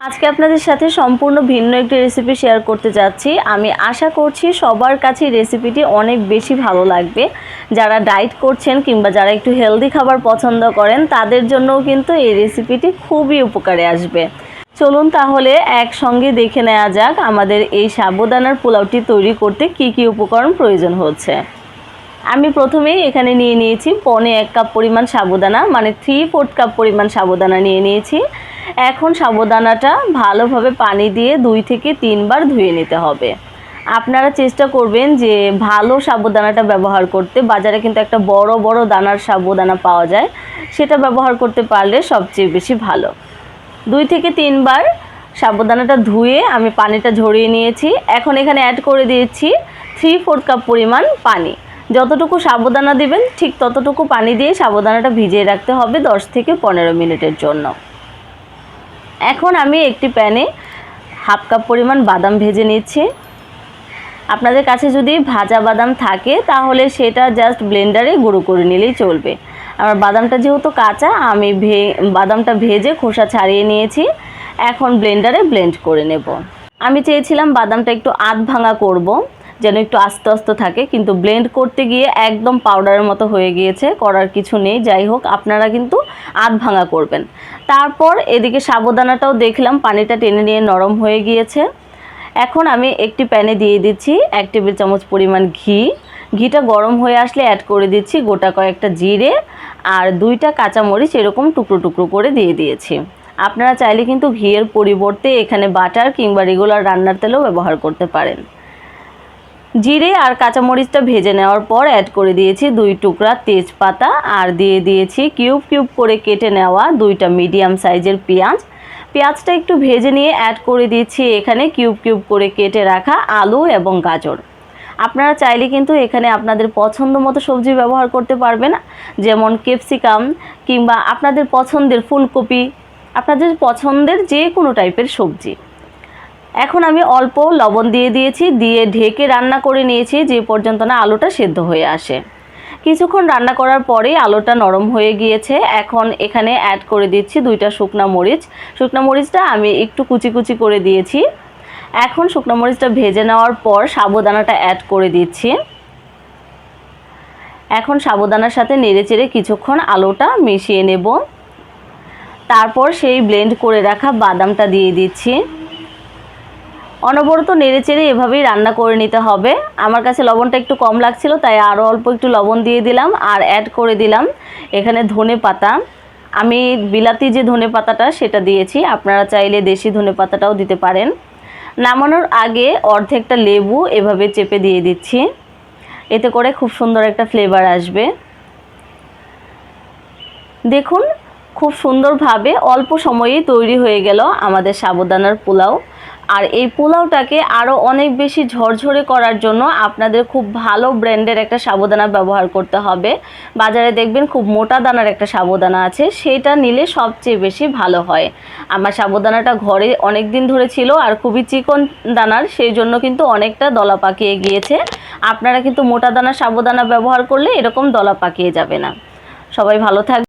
আজকে আপনাদের সাথে সম্পূর্ণ ভিন্ন একটি রেসিপি শেয়ার করতে যাচ্ছি। আমি আশা করছি সবার কাছে রেসিপিটি অনেক বেশি ভালো লাগবে। যারা ডায়েট করছেন কিংবা যারা একটু হেলদি খাবার পছন্দ করেন তাদের জন্যও কিন্তু এই রেসিপিটি খুবই উপকারে আসবে। চলুন তাহলে একসঙ্গে দেখে নেওয়া যাক আমাদের এই সাবুদানার পোলাওটি তৈরি করতে কি কি উপকরণ প্রয়োজন হচ্ছে। আমি প্রথমেই এখানে নিয়ে নিয়েছি 1.25 কাপ পরিমাণ সাবুদানা, মানে 3/4 কাপ পরিমাণ সাবুদানা নিয়ে নিয়েছি। এখন সাবুদানাটা ভালোভাবে পানি দিয়ে 2 থেকে 3 বার ধুয়ে নিতে হবে। আপনারা চেষ্টা করবেন যে ভালো সাবুদানাটা ব্যবহার করতে। বাজারে কিন্তু একটা বড় বড় দানার সাবুদানা পাওয়া যায়, সেটা ব্যবহার করতে পারলে সবচেয়ে বেশি ভালো। 2 থেকে 3 বার সাবুদানাটা ধুয়ে আমি পানিটা ঝরিয়ে নিয়েছি। এখন এখানে অ্যাড করে দিয়েছি 3/4 কাপ পরিমাণ পানি। যতটুকু সাবুদানা দিবেন ঠিক ততটুকু পানি দিয়ে সাবুদানাটা ভিজিয়ে রাখতে হবে 10 থেকে 15 মিনিটের জন্য। এখন আমি একটি প্যানে 1/2 কাপ পরিমাণ বাদাম ভেজে নিচ্ছি। আপনাদের কাছে যদি ভাজা বাদাম থাকে তাহলে সেটা জাস্ট ব্লেন্ডারে গুঁড়ো করে নিলেই চলবে। আমার বাদামটা যেহেতু কাঁচা, আমি বাদামটা ভেজে খোসা ছাড়িয়ে নিয়েছি। এখন ব্লেন্ডারে ব্লেন্ড করে নেব। আমি চেয়েছিলাম বাদামটা একটু আধ ভাঙা করব, যেন একটু আস্তে আস্তে থাকে, কিন্তু ব্লেন্ড করতে গিয়ে একদম পাউডারের মতো হয়ে গিয়েছে। করার কিছু নেই, যাই হোক আপনারা কিন্তু আধ ভাঙা করবেন। তারপর এদিকে সাবুদানাটাও দেখলাম পানিটা টেনে নিয়ে নরম হয়ে গিয়েছে। এখন আমি একটি প্যানে দিয়ে দিচ্ছি 1 টেবিল চামচ পরিমাণ ঘি। ঘিটা গরম হয়ে আসলে অ্যাড করে দিচ্ছি গোটা কয়েকটা জিরে আর 2টা কাঁচামরিচ এরকম টুকরো টুকরো করে দিয়ে দিয়েছি। আপনারা চাইলে কিন্তু ঘিয়ের পরিবর্তে এখানে বাটার কিংবা রেগুলার রান্নার তেলও ব্যবহার করতে পারেন। জিরে আর কাঁচামরিচটা ভেজে নেওয়ার পর অ্যাড করে দিয়েছি 2 টুকরা তেজপাতা আর দিয়ে দিয়েছি কিউব কিউব করে কেটে নেওয়া 2টা মিডিয়াম সাইজের পেঁয়াজ। পেঁয়াজটা একটু ভেজে নিয়ে অ্যাড করে দিচ্ছি এখানে কিউব কিউব করে কেটে রাখা আলু এবং গাজর। আপনারা চাইলে কিন্তু এখানে আপনাদের পছন্দ মতো সবজি ব্যবহার করতে পারবেন, যেমন ক্যাপসিকাম কিংবা আপনাদের পছন্দের ফুলকপি, আপনাদের পছন্দের যে কোনো টাইপের সবজি। এখন আমি অল্প লবণ দিয়ে দিয়েছি, দিয়ে ঢেকে রান্না করে নিয়েছি যে পর্যন্ত না আলুটা সেদ্ধ হয়ে আসে। কিছুক্ষণ রান্না করার পরেই আলুটা নরম হয়ে গিয়েছে। এখন এখানে অ্যাড করে দিচ্ছি 2টা শুকনা মরিচ। শুকনা মরিচটা আমি একটু কুচি কুচি করে দিয়েছি। এখন শুকনো মরিচটা ভেজে নেওয়ার পর সাবুদানাটা অ্যাড করে দিচ্ছি। এখন সাবুদানার সাথে নেড়েচেড়ে কিছুক্ষণ আলুটা মিশিয়ে নেব। তারপর সেই ব্লেন্ড করে রাখা বাদামটা দিয়ে দিচ্ছি। অনবরত নেড়েচেড়ে এভাবেই রান্না করে নিতে হবে। আমার কাছে লবণটা একটু কম লাগছিল, তাই আরও অল্প একটু লবণ দিয়ে দিলাম আর অ্যাড করে দিলাম এখানে ধনে পাতা। আমি বিলাতি যে ধনে পাতাটা সেটা দিয়েছি, আপনারা চাইলে দেশি ধনে পাতাটাও দিতে পারেন। নামানোর আগে অর্ধেকটা লেবু এভাবে চেপে দিয়ে দিচ্ছি, এতে করে খুব সুন্দর একটা ফ্লেভার আসবে। দেখুন খুব সুন্দরভাবে অল্প সময়েই তৈরি হয়ে গেল আমাদের সাবুদানার পোলাও। আর এই পোলাওটাকে আরও অনেক বেশি ঝরঝরে করার জন্য আপনাদের খুব ভালো ব্র্যান্ডের একটা সাবুদানা ব্যবহার করতে হবে। বাজারে দেখবেন খুব মোটা দানার একটা সাবুদানা আছে, সেটা নিলে সবচেয়ে বেশি ভালো হয়। আমার সাবুদানাটা ঘরে অনেক দিন ধরে ছিল আর খুবই চিকন দানার, সেই জন্য কিন্তু অনেকটা দলা পাকিয়ে গিয়েছে। আপনারা কিন্তু মোটা দানার সাবুদানা ব্যবহার করলে এরকম দলা পাকিয়ে যাবে না। সবাই ভালো থাকবে।